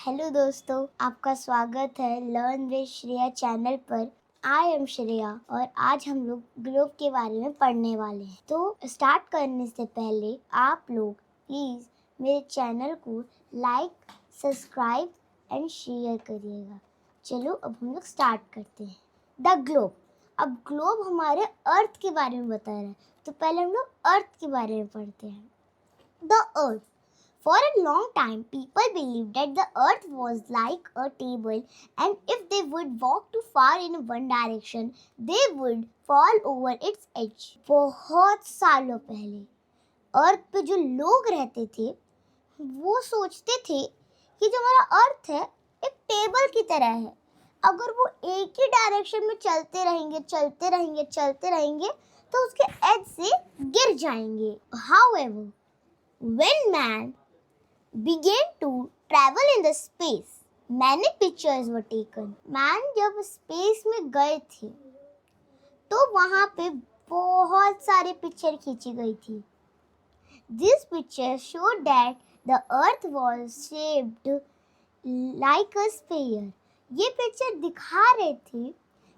Hello दोस्तों, आपका स्वागत है लर्न विद श्रेया चैनल पर। आई एम श्रेया और आज हम लोग ग्लोब के बारे में पढ़ने वाले हैं। तो स्टार्ट करने से पहले आप लोग प्लीज़ मेरे चैनल को लाइक, सब्सक्राइब एंड शेयर करिएगा। चलो अब हम लोग स्टार्ट करते हैं। The globe. अब ग्लोब हमारे अर्थ के बारे में बता रहा है, तो पहले हम लोग अर्थ के बारे में पढ़ते हैं। The earth. For a long time, people believed that the earth was like a table, and if they would walk too far in one direction, they would fall over its edge. बहुत सालों पहले अर्थ पे जो लोग रहते थे वो सोचते थे कि जो हमारा अर्थ है एक टेबल की तरह है। अगर वो एक ही डायरेक्शन में चलते रहेंगे तो उसके एज से गिर जाएंगे। However, when man began to travel in the space, many pictures were taken. Man जब स्पेस में गए थे तो वहाँ पे बहुत सारे पिक्चर खींची गई थी। These pictures showed that the earth was shaped like a sphere. ये पिक्चर दिखा रहे थे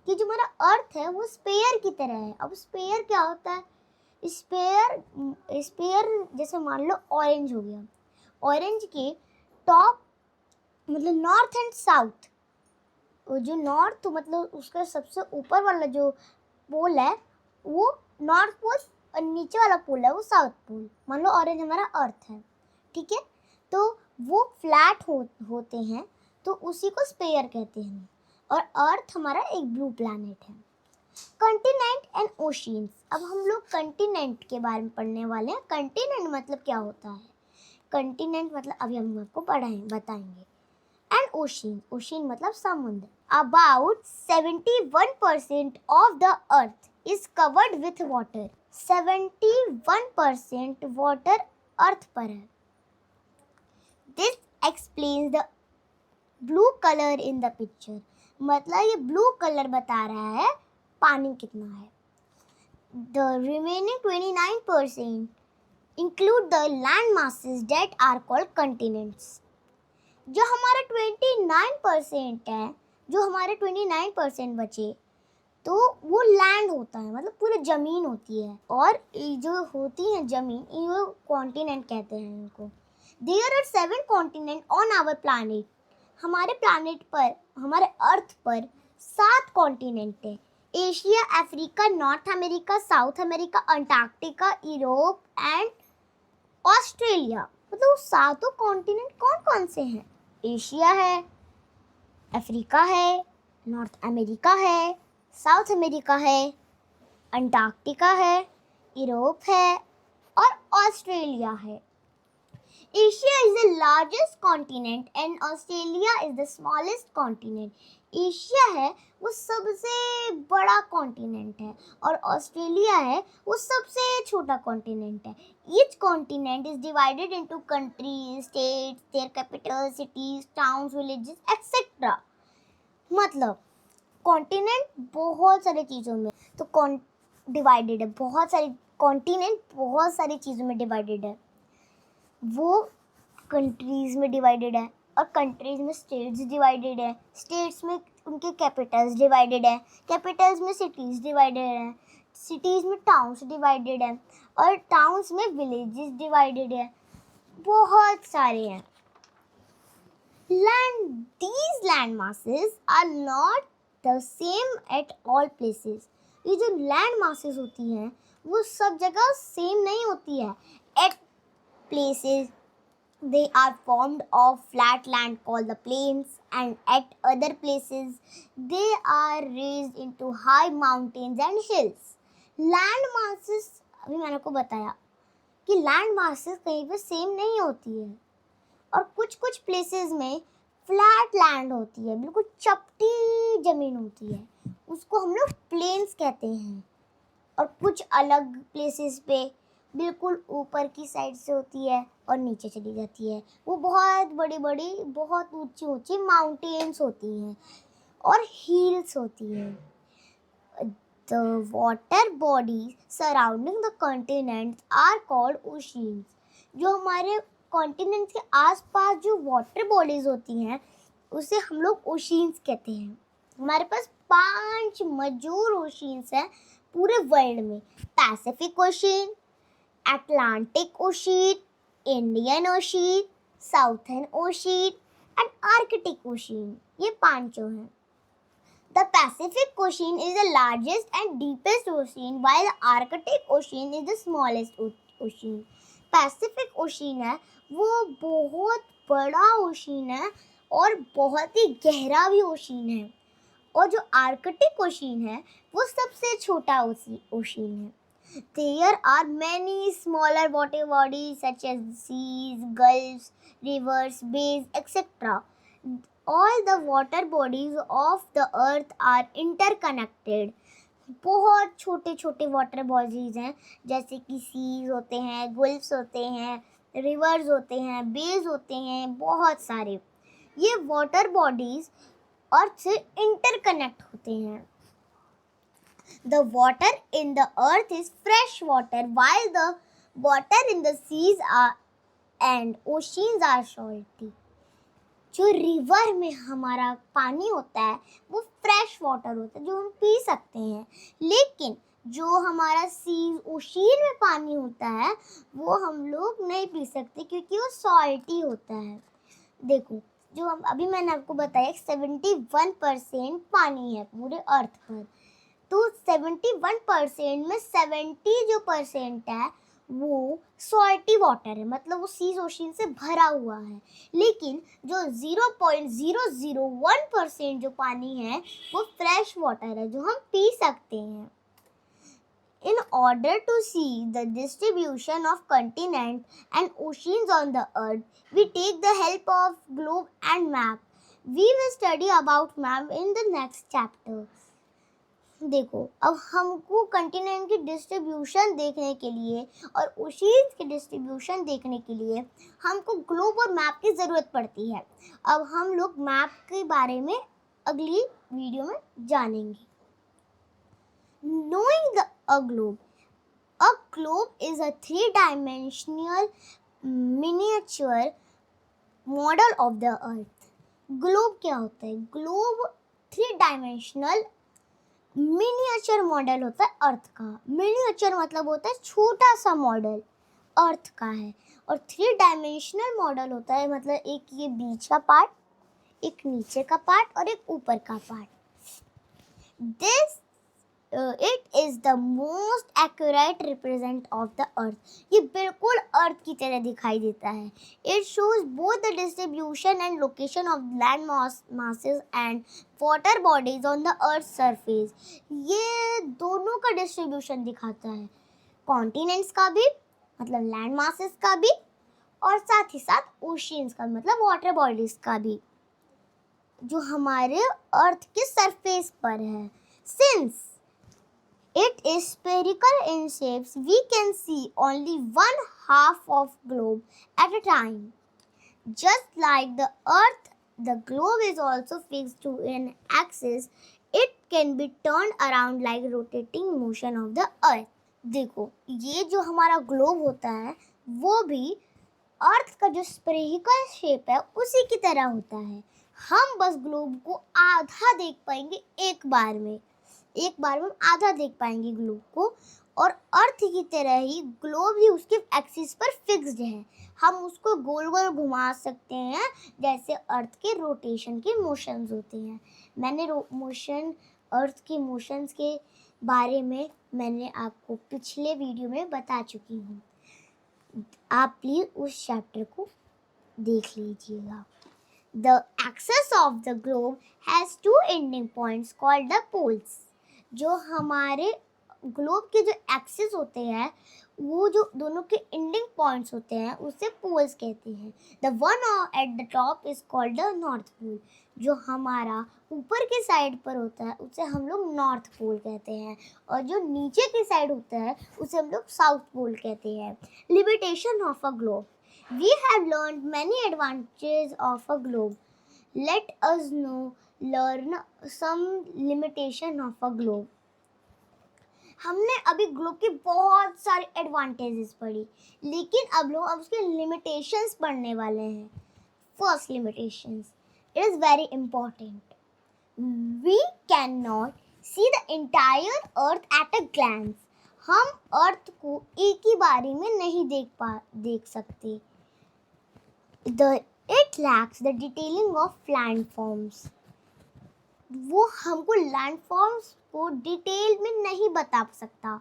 कि जो हमारा अर्थ है वो स्पेयर की तरह है। अब स्पेयर क्या होता है? स्पेयर जैसे मान लो ऑरेंज हो गया। ऑरेंज के टॉप मतलब नॉर्थ एंड साउथ, जो नॉर्थ मतलब उसका सबसे ऊपर वाला जो पोल है वो नॉर्थ पोल और नीचे वाला पोल है वो साउथ पोल। मान लो ऑरेंज हमारा अर्थ है, ठीक है, तो वो फ्लैट होते हैं तो उसी को स्पेयर कहते हैं। और अर्थ हमारा एक ब्लू प्लैनेट है। Continent and oceans. अब हम लोग कंटिनेंट के बारे में पढ़ने वाले हैं। कंटिनेंट मतलब क्या होता है? कंटिनेंट मतलब अभी हम आपको बताएंगे। एंड ओशियन मतलब समुद्र। About 71% of the earth is covered with water. 71% water अर्थ पर है। This explains the blue colour in the picture. मतलब ये ब्लू कलर बता रहा है पानी कितना है। The remaining 29% include the land masses that are called continents. जो हमारा 29% है, जो हमारे 29% बचे तो वो लैंड होता है, मतलब पूरी ज़मीन होती है। और जो होती है ज़मीन ये कॉन्टिनेंट कहते हैं इनको। There are 7 continents on our planet. हमारे प्लानिट पर, हमारे अर्थ पर 7 कॉन्टिनेंट है। Asia, Africa, north America, south America, Antarctica, Europe and Australia. मतलब सातों कॉन्टिनेंट कौन कौन से हैं? एशिया है, अफ्रीका है, नॉर्थ अमेरिका है, साउथ अमेरिका है, अंटार्कटिका है, यूरोप है और ऑस्ट्रेलिया है। Asia is the largest continent and Australia is the smallest continent. Asia है वो सबसे बड़ा कॉन्टिनेंट है और ऑस्ट्रेलिया है वो सबसे छोटा कॉन्टिनेंट है। Each continent is divided into countries, states, their capital, cities, towns, villages etcetera. मतलब कॉन्टिनेंट बहुत सारी चीज़ों में तो डिवाइडेड है। बहुत सारी कॉन्टिनेंट बहुत सारी चीज़ों में डिवाइडेड है। वो कंट्रीज़ में डिवाइडेड है और कंट्रीज़ में स्टेट्स डिवाइडेड है। स्टेट्स में उनके कैपिटल्स डिवाइडेड है। कैपिटल्स में सिटीज़ डिवाइडेड है। सिटीज़ में टाउन्स डिवाइडेड है और टाउन्स में विलेजेस डिवाइडेड है। बहुत सारे हैं। These land masses are not the same at all places. ये जो लैंड मासेस होती हैं वो सब जगह सेम नहीं होती है। At places they are formed of flat land called the plains, and at other places they are raised into high mountains and hills. Land masses अभी मैंने आपको बताया कि लैंड मासेस कहीं पे सेम नहीं होती है और कुछ कुछ प्लेसेस में फ्लैट लैंड होती है, बिल्कुल चपटी ज़मीन होती है, उसको हम लोग प्लेन्स कहते हैं। और कुछ अलग प्लेसेस पे बिल्कुल ऊपर की साइड से होती है और नीचे चली जाती है। वो बहुत बड़ी बड़ी बहुत ऊंची ऊंची माउंटेन्स होती हैं और हिल्स होती हैं। The water bodies surrounding the continents are called oceans. जो हमारे कॉन्टिनेंट के आसपास जो वाटर बॉडीज होती हैं उसे हम लोग ओशियंस कहते हैं। हमारे पास 5 मेजर ओशियंस हैं पूरे वर्ल्ड में। Pacific ocean, Atlantic ocean, Indian ocean, southern ocean and Arctic ocean, ये पांचों हैं। The Pacific Ocean is the largest and deepest ocean, while the Arctic Ocean is the smallest ocean. Pacific Ocean है वो बहुत बड़ा ocean है और बहुत ही गहरा भी ओशियन है, और जो आर्कटिक ओशियन है वो सबसे छोटा ओशियन है। There are many smaller water bodies such as seas, gulfs, rivers, bays, etc. All the water bodies of the earth are interconnected. बहुत छोटे छोटे वाटर बॉडीज हैं, जैसे कि सीज होते हैं, गुल्फ्स होते हैं, रिवर्स होते हैं, बेज होते हैं, बहुत सारे। ये वाटर बॉडीज अर्थ से इंटरकनेक्ट होते हैं। The water in the earth is fresh water, while the water in the seas and oceans are salty. जो रिवर में हमारा पानी होता है वो फ्रेश वाटर होता है जो हम पी सकते हैं, लेकिन जो हमारा सी ओशियन में पानी होता है वो हम लोग नहीं पी सकते क्योंकि वो सॉल्टी होता है। देखो, जो हम अभी मैंने आपको बताया 71% पानी है पूरे अर्थ पर, तो 71% में 70 जो परसेंट है वो सॉल्टी वाटर है, मतलब वो सीज ओशियन से भरा हुआ है। लेकिन जो 0.001% जो पानी है वो फ्रेश वाटर है जो हम पी सकते हैं। In order to see the distribution of continents and oceans on the earth, we take the help of globe and map. We will study about map in the next chapter. देखो, अब हमको continent की distribution देखने के लिए और oceans की distribution देखने के लिए हमको ग्लोब और मैप की ज़रूरत पड़ती है। अब हम लोग मैप के बारे में अगली वीडियो में जानेंगे। Knowing a globe. A globe is a 3-dimensional miniature model of the earth. Globe क्या होता है? ग्लोब 3-dimensional मिनिएचर मॉडल होता है अर्थ का। मिनिएचर मतलब होता है छोटा सा मॉडल अर्थ का है, और 3-dimensional मॉडल होता है मतलब एक ये बीच का पार्ट, एक नीचे का पार्ट और एक ऊपर का part. It is the most accurate represent of the earth. ये बिल्कुल अर्थ की तरह दिखाई देता है। It shows both the distribution and location of land masses and water bodies on the earth's surface. ये दोनों का डिस्ट्रीब्यूशन दिखाता है, कॉन्टिनेंट्स का भी मतलब लैंड मासेस का भी, और साथ ही साथ ओशियंस का मतलब वाटर बॉडीज का भी जो हमारे अर्थ के सरफेस पर है। Since it is spherical in shapes, we can see only one half of globe at a time. Just like the earth, the globe is also fixed to an axis. It can be turned around like rotating motion of the earth. देखो, ये जो हमारा globe होता है वो भी अर्थ का जो स्फेरिकल शेप है उसी की तरह होता है। हम बस ग्लोब को आधा देख पाएंगे एक बार में हम आधा देख पाएंगे ग्लोब को, और अर्थ की तरह ही ग्लोब भी उसके एक्सिस पर फिक्स्ड है। हम उसको गोल गोल घुमा सकते हैं जैसे अर्थ के रोटेशन के मोशंस होते हैं। मैंने अर्थ के मोशंस के बारे में मैंने आपको पिछले वीडियो में बता चुकी हूँ, आप प्लीज़ उस चैप्टर को देख लीजिएगा। The axis of the globe has 2 ending points called the poles. जो हमारे ग्लोब के जो एक्सिस होते हैं वो जो दोनों के एंडिंग पॉइंट्स होते हैं उसे पोल्स कहते हैं। The one at the top is called the north pole. जो हमारा ऊपर के साइड पर होता है उसे हम लोग नॉर्थ पोल कहते हैं, और जो नीचे की साइड होता है उसे हम लोग साउथ पोल कहते हैं। Limitation of a globe. We have learned many advantages of a globe. Let us learn some limitation of a globe. हमने अभी ग्लोब की बहुत सारी एडवांटेजेस पढ़ी, लेकिन अब लोग अब उसके लिमिटेशंस पढ़ने वाले हैं। First limitations, it is very important, we can not see the entire earth at a glance. हम अर्थ को एक ही बारी में नहीं देख सकते। It lacks the detailing of landforms. वो हमको लैंडफॉर्म्स को डिटेल में नहीं बता सकता।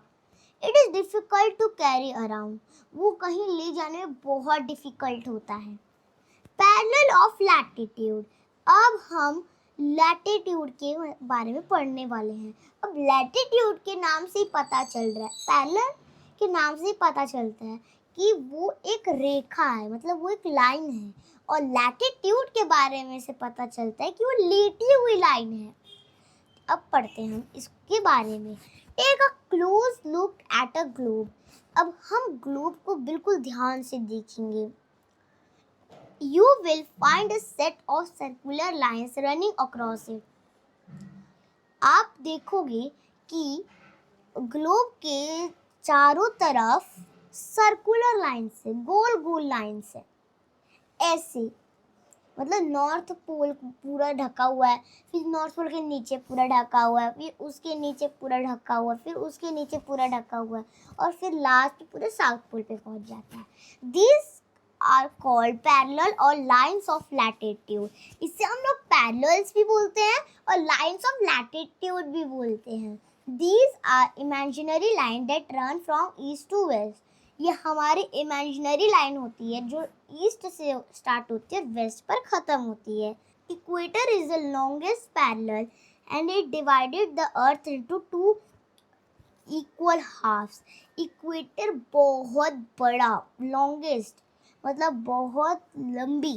It is difficult to carry around, वो कहीं ले जाने में बहुत डिफ़िकल्ट होता है। पैरेलल ऑफ लैटिट्यूड, अब हम लैटिट्यूड के बारे में पढ़ने वाले हैं। अब लैटिट्यूड के नाम से ही पता चल रहा है, पैरेलल के नाम से ही पता चलता है कि वो एक रेखा है, मतलब वो एक लाइन है, और लैटिट्यूड के बारे में से पता चलता है कि वो लेटी हुई लाइन है। अब पढ़ते हैं हम इसके बारे में। Take a close look at a globe. अब हम ग्लोब को बिल्कुल ध्यान से देखेंगे। You will find a set of circular lines running across it. आप देखोगे कि ग्लोब के चारों तरफ सर्कुलर लाइन्स है, गोल गोल लाइन्स है, ऐसे, मतलब नॉर्थ पोल पूरा ढका हुआ है, फिर नॉर्थ पोल के नीचे पूरा ढका हुआ है, फिर उसके नीचे पूरा ढका हुआ है, फिर उसके नीचे पूरा ढका हुआ है, और फिर लास्ट पूरे साउथ पोल पे पहुंच जाता है। These are called parallel और lines of latitude. इसे हम लोग parallels भी बोलते हैं और lines of latitude भी बोलते हैं। These are imaginary line that run from east to west. ये हमारी इमेजिनरी लाइन होती है जो ईस्ट से स्टार्ट होती है, वेस्ट पर ख़त्म होती है। Equator is the longest parallel and it divided the earth into two equal halves. Equator बहुत बड़ा, लॉन्गेस्ट मतलब बहुत लंबी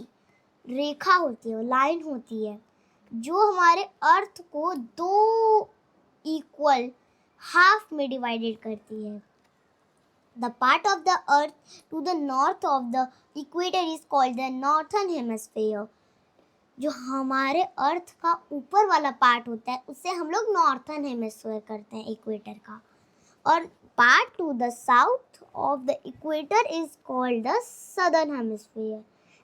रेखा होती है, लाइन होती है, जो हमारे अर्थ को दो इक्वल हाफ में डिवाइडेड करती है। The part of the earth to the north of the equator is called the northern hemisphere. जो हमारे अर्थ का ऊपर वाला पार्ट होता है उससे हम लोग नॉर्थर्न हेमिस्फीयर करते हैं, इक्वेटर का। और part two the south of the equator is called the southern hemisphere.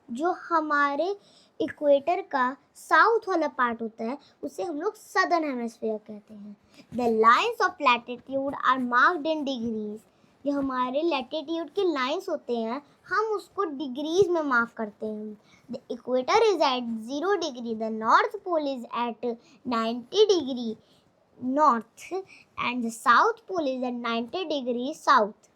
जो हमारे इक्वेटर का साउथ वाला पार्ट होता है उसे हम लोग सदर्न हेमिस्फीयर कहते हैं। The lines of latitude are marked in degrees. जो हमारे लैटिट्यूड के लाइन्स होते हैं हम उसको डिग्रीज में मार्क करते हैं। The equator is at 0 degree, the north pole is at 90 degree north and the south pole is at 90 degree south.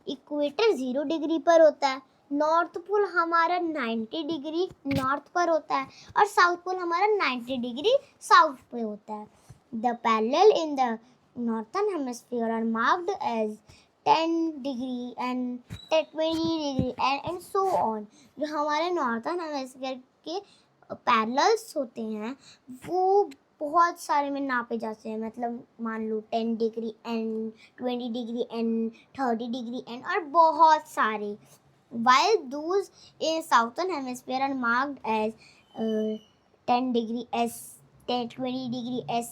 Equator 0 degree पर होता है, नॉर्थ पोल हमारा 90 डिग्री नॉर्थ पर होता है और साउथ पोल हमारा 90 डिग्री साउथ पे होता है। The parallel in the northern hemisphere are marked as 10 degree and 20 degree and so on. जो हमारे नॉर्थर्न हेमिस्फीयर के पैरेलल्स होते हैं वो बहुत सारे में नापे जाते हैं, मतलब मान लो 10 degree and 20 degree and 30 degree and और बहुत सारे। While those in southern hemisphere are marked as 10 degree S, 20 degree S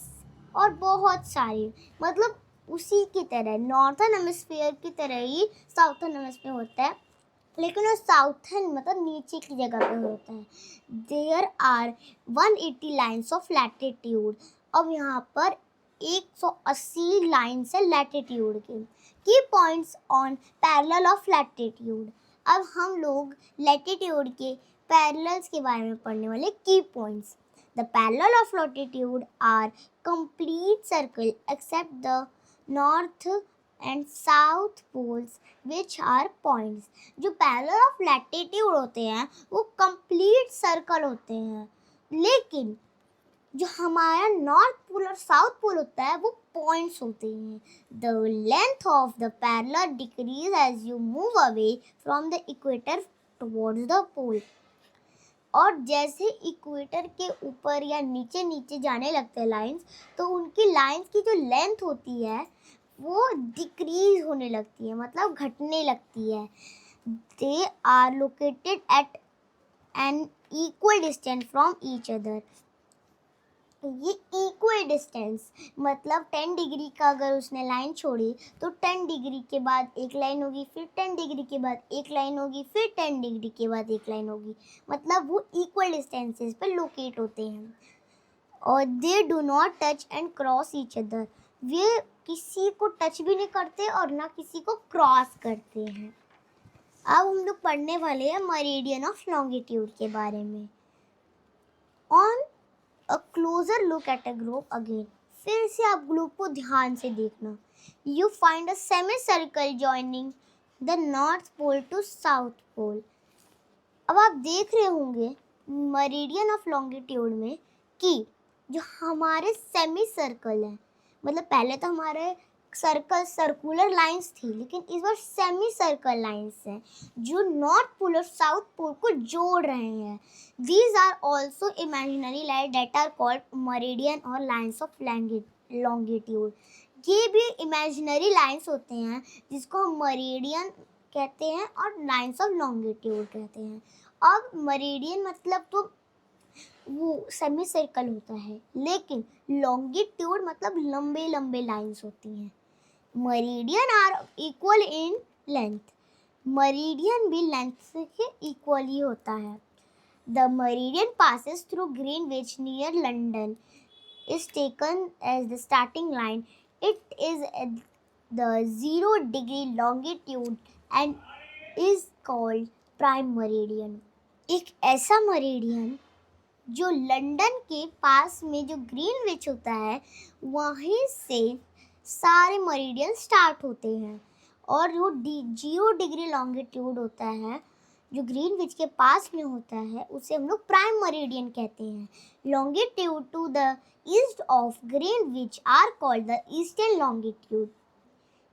और बहुत सारे, मतलब उसी की तरह नॉर्थर्न हेमिस्फीयर की तरह ही साउथर्न हेमिस्फीयर होता है, लेकिन वो साउथर्न मतलब नीचे की जगह पे होता है। There are 180 lines of latitude. अब यहाँ पर 180 लाइन्स है लैटिट्यूड के। Key points on parallel of latitude. अब हम लोग लैटिट्यूड के पैरेलल्स के बारे में पढ़ने वाले key points. The parallel of latitude are complete circle except the north and south poles which are points. जो पैरेलल ऑफ लैटिट्यूड होते हैं वो कंप्लीट सर्कल होते हैं, लेकिन जो हमारा नॉर्थ पोल और साउथ पोल होता है वो पॉइंट्स होते हैं। The length of the parallel decreases as you move away from the equator towards the pole. और जैसे इक्वेटर के ऊपर या नीचे नीचे जाने लगते हैं लाइंस, तो उनकी लाइंस की जो लेंथ होती है वो डिक्रीज होने लगती है, मतलब घटने लगती है। They are located at an equal distance from each other. ये इक्वल डिस्टेंस, मतलब 10 डिग्री का अगर उसने लाइन छोड़ी तो 10 डिग्री के बाद एक लाइन होगी, फिर 10 डिग्री के बाद एक लाइन होगी, फिर 10 डिग्री के बाद एक लाइन होगी, मतलब वो इक्वल डिस्टेंसेस पर लोकेट होते हैं। और they do not touch and cross each other, वे किसी को टच भी नहीं करते और ना किसी को क्रॉस करते हैं। अब हम लोग पढ़ने वाले हैं मेरिडियन ऑफ लॉन्गिट्यूड के बारे में। On a closer look at a globe again, फिर से आप ग्लोब को ध्यान से देखना। You find a semi circle joining the north pole to south pole. अब आप देख रहे होंगे मेरिडियन ऑफ लॉन्गिट्यूड में कि जो हमारे सेमी सर्कल है, मतलब पहले तो हमारे सर्कुलर लाइंस थी, लेकिन इस बार सेमी सर्कल लाइंस हैं जो नॉर्थ पोल और साउथ पोल को जोड़ रहे हैं। These are also imaginary line that are called meridian और लाइंस ऑफ लॉन्गिट्यूड। ये भी इमेजिनरी लाइंस होते हैं जिसको हम मेरिडियन कहते हैं और लाइंस ऑफ लॉन्गिट्यूड कहते हैं। अब मेरिडियन मतलब तो वो सेमी सर्कल होता है, लेकिन लॉन्गिट्यूड मतलब लंबे लंबे लाइंस होती हैं। Meridian are equal in length, meridian भी लेंथ के इक्वल ही होता है। The meridian passes through Greenwich near London is taken as the starting line. It is at the 0 degree longitude and is called prime meridian. एक ऐसा meridian जो London के पास में जो ग्रीनविच होता है वहीं से सारे मेरिडियन स्टार्ट होते हैं, और जो 0 डिग्री लॉन्गिट्यूड होता है जो ग्रीनविच के पास में होता है उसे हम लोग प्राइम मेरिडियन कहते हैं। Longitude to the east of Greenwich are called the eastern longitude.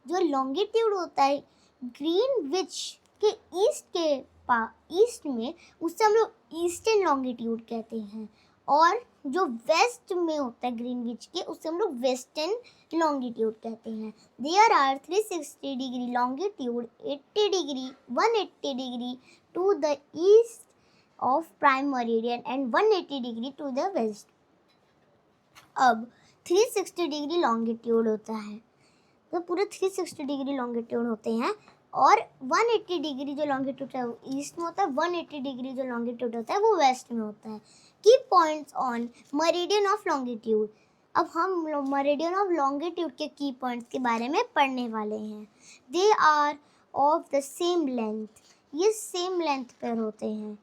जो लॉन्गिट्यूड होता है ग्रीनविच के ईस्ट में उसे हम लोग ईस्टर्न लॉन्गिट्यूड कहते हैं, और जो वेस्ट में होता है ग्रीनविच के उसे हम लोग वेस्टर्न लॉन्गिट्यूड कहते हैं। There are 360 degree longitude, 80 degree 180 degree to the east of prime meridian and 180 degree to the west. अब 360 डिग्री लॉन्गिट्यूड होता है, तो पूरे 360 डिग्री लॉन्गिट्यूड होते हैं, और 180 डिग्री जो लॉन्गिट्यूड है वो ईस्ट में होता है, 180 डिग्री जो लॉन्गिट्यूड होता है वो वेस्ट में होता है। की points on meridian of longitude. अब हम मेरिडियन ऑफ लॉन्गिट्यूड के की पॉइंट्स के बारे में पढ़ने वाले हैं। They are of the same length, ये सेम लेंथ पर होते हैं।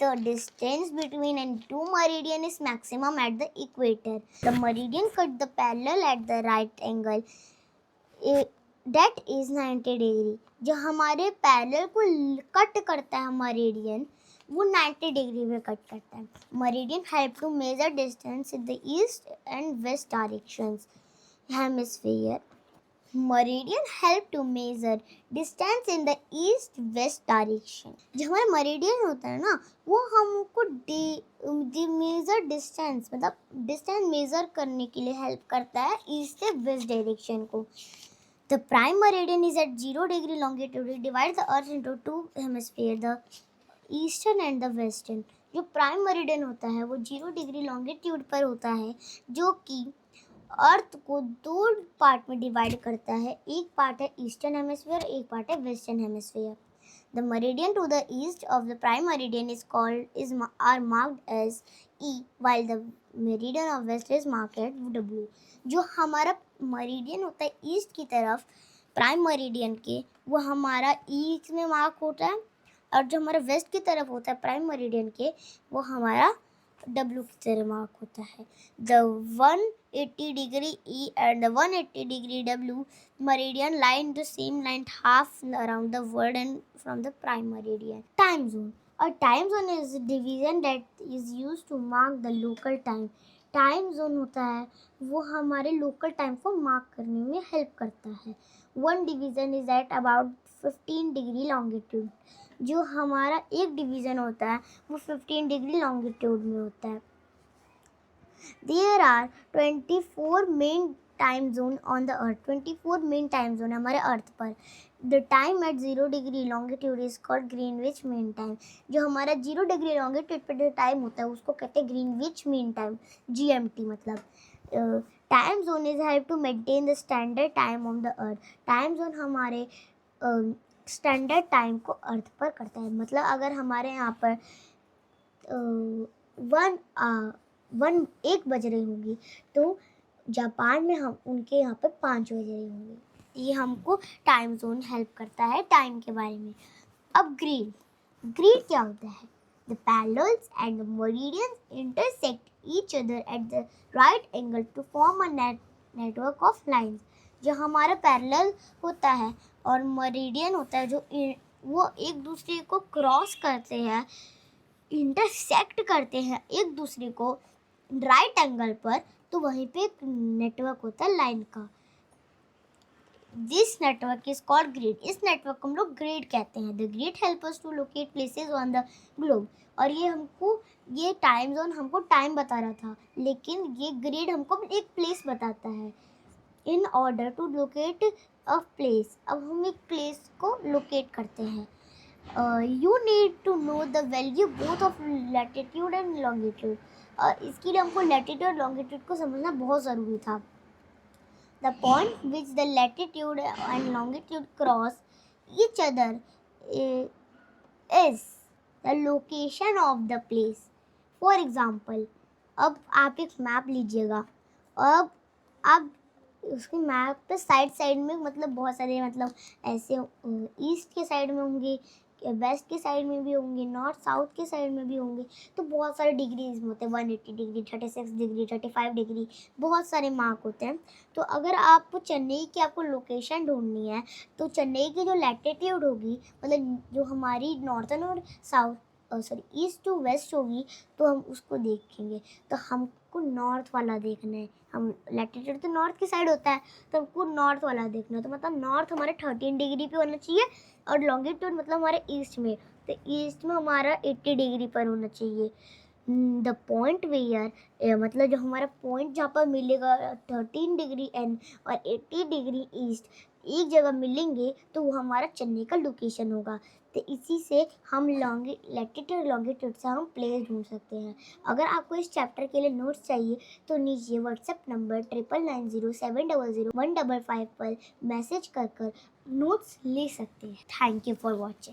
The distance between any two meridian is maximum at the equator. The meridian cut the parallel at the right angle. That is 90 degree. जो हमारे parallel को cut करता है meridian वो 90 डिग्री में कट करता है। Meridian help to measure distance in the east and west directions hemisphere. Meridian help to measure distance in the east west direction. जो हमारा मेरिडियन होता है ना वो हमको मेजर डिस्टेंस मतलब डिस्टेंस मेजर करने के लिए हेल्प करता है ईस्ट से वेस्ट डायरेक्शन को। The prime meridian is at 0 degree longitude. It divides the earth into two hemispheres, the eastern and the western. जो प्राइम मेरिडियन होता है वो 0 डिग्री लॉन्गिट्यूड पर होता है, जो कि अर्थ को दो पार्ट में डिवाइड करता है। एक पार्ट है ईस्टर्न हेमिस्फीयर, एक पार्ट है western hemisphere. The meridian to the east of the prime meridian are marked as E, while the meridian of west is marked as W. जो हमारा मरीडियन होता है ईस्ट की तरफ प्राइम मरीडियन के वो हमारा ईस्ट में मार्क होता है, और जो हमारा वेस्ट की तरफ होता है प्राइम मरीडियन के वो हमारा W की तरह मार्क होता है। The 180 degree E and the 180 degree W meridian lie in the same line half around the world and from the prime meridian. Time zone. A time zone is a division that is used to mark the local time. Time zone होता है वो हमारे local time को mark करने में help करता है। One division is at about 15 degree longitude. जो हमारा एक डिवीज़न होता है वो 15 डिग्री लॉन्गिट्यूड में होता है। There are 24 main time zone on the earth, 24 main time zone है हमारे अर्थ पर। The time at 0 degree longitude is called Greenwich mean time. जो हमारा 0 डिग्री लॉन्गिट्यूड पर जो टाइम होता है उसको कहते हैं ग्रीनविच मीन टाइम, GMT मतलब। Time zone is help to maintain the standard time on the earth. Time zone हमारे स्टैंडर्ड टाइम को अर्थ पर करता है। मतलब अगर हमारे यहाँ पर 1 बज रही होंगी तो जापान में हम उनके यहाँ पर 5 बज रही होंगी। ये हमको टाइम जोन हेल्प करता है टाइम के बारे में। अब ग्रीड क्या होता है? The parallels and the meridians intersect each other at the right angle to form a network of lines। जो हमारा पैरेलल होता है और मेरिडियन होता है, जो वो एक दूसरे को क्रॉस करते हैं, इंटरसेक्ट करते हैं एक दूसरे को राइट एंगल पर, तो वहीं पे एक नेटवर्क होता है लाइन का। This network is called grid. इस नेटवर्क को हम लोग ग्रिड कहते हैं। The grid help us to locate places on the globe. और ये टाइम जोन हमको टाइम बता रहा था, लेकिन ये ग्रिड हमको एक प्लेस बताता है। In order to locate a place, अब हम एक प्लेस को लोकेट करते हैं। You need to know the value both of latitude and longitude. इसके लिए हमको लैटिट्यूड और लॉन्गिट्यूड को समझना बहुत ज़रूरी था। The point which the latitude and longitude cross each other is the location of the place. For example, अब आप एक मैप लीजिएगा, अब आप उसके मैप पे साइड में मतलब बहुत सारे मतलब ऐसे ईस्ट के साइड में होंगे, वेस्ट के साइड में भी होंगे, नॉर्थ साउथ के साइड में भी होंगे, तो बहुत सारे डिग्रीज होते हैं, 180 डिग्री, 36 डिग्री, 35 डिग्री, बहुत सारे मार्क होते हैं। तो अगर आपको चेन्नई की आपको लोकेशन ढूंढनी है, तो चेन्नई की जो लैटिट्यूड होगी, मतलब जो हमारी नॉर्थन और ईस्ट टू वेस्ट होगी, तो हम उसको देखेंगे। तो हमको नॉर्थ वाला देखना है। हम लैटिट्यूड तो नॉर्थ की साइड होता है, तो हमको नॉर्थ वाला देखना है। तो मतलब नॉर्थ हमारे 13 डिग्री पे होना चाहिए और लॉन्गिट्यूड मतलब हमारे ईस्ट में, तो ईस्ट में हमारा 80 डिग्री पर होना चाहिए। द पॉइंट वेयर मतलब जो हमारा पॉइंट जहाँ पर मिलेगा 13 डिग्री एन और 80 डिग्री ईस्ट एक जगह मिलेंगे, तो वो हमारा चेन्नई का लोकेशन होगा। तो इसी से हम लैटिट्यूड लॉन्गिट्यूड से हम प्लेस ढूंढ सकते हैं। अगर आपको इस चैप्टर के लिए नोट्स चाहिए तो नीचे व्हाट्सएप नंबर 9907001555 पर मैसेज कर नोट्स ले सकते हैं। Thank you for watching.